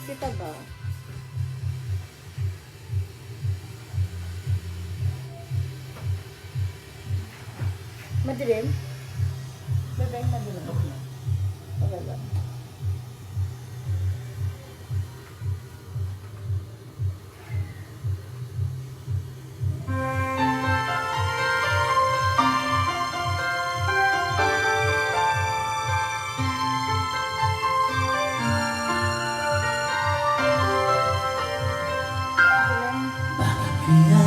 kita ba? Madilim? Bebe, madilim. Okay ba? Kaya,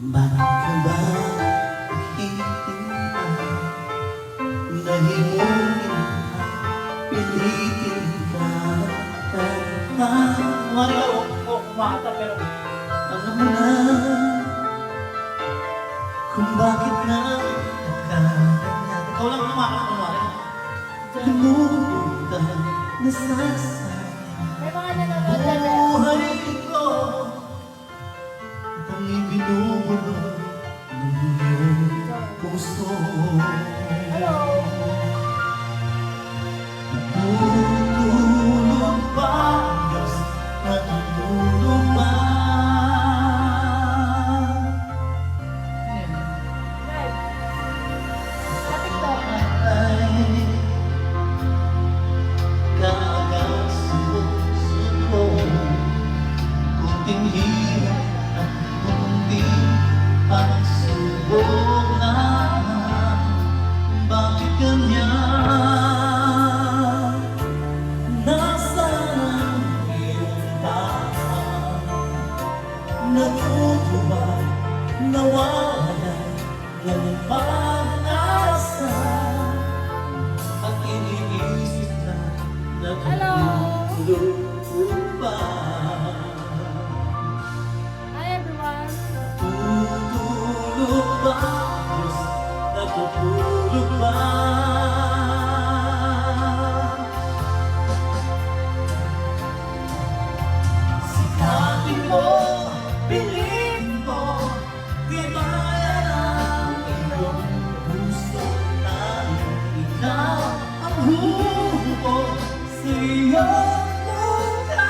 bakit ka ba naghihintay? Nahimukin ka, pilitin ka. Kumari ka o kumata pero Alam mo na kung bakit na nagkaganyan. ikaw lang kumaka kumari. Lumuta, nasasayang May mga nanonood na rin. buhay ko. At ang ibinubulong ng iyong puso. Hello? Natutulog ba ang Diyos? Natutulog ba? Live. Sa TikTok. Ay kagasusuko, kunting hirap at kunting pagsubok na. Bakit ganyan? Nasaan ang iyong tahan? Natutuwa, nawawala ng pag-asa. At iniisip na natutulog pa. Hi everyone. Tutulog ba, Diyos? Natutulog ba? Sikapin mo, piliin mo, tibayan ang iyong puso na ikaw ang hubog sa iyong bukas.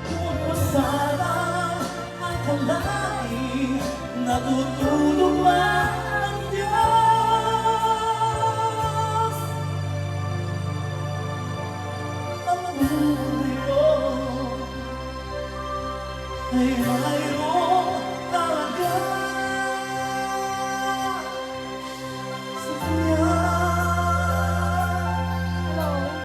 Kung mo sana ang kalain, natutulog ba ang Diyos? Ang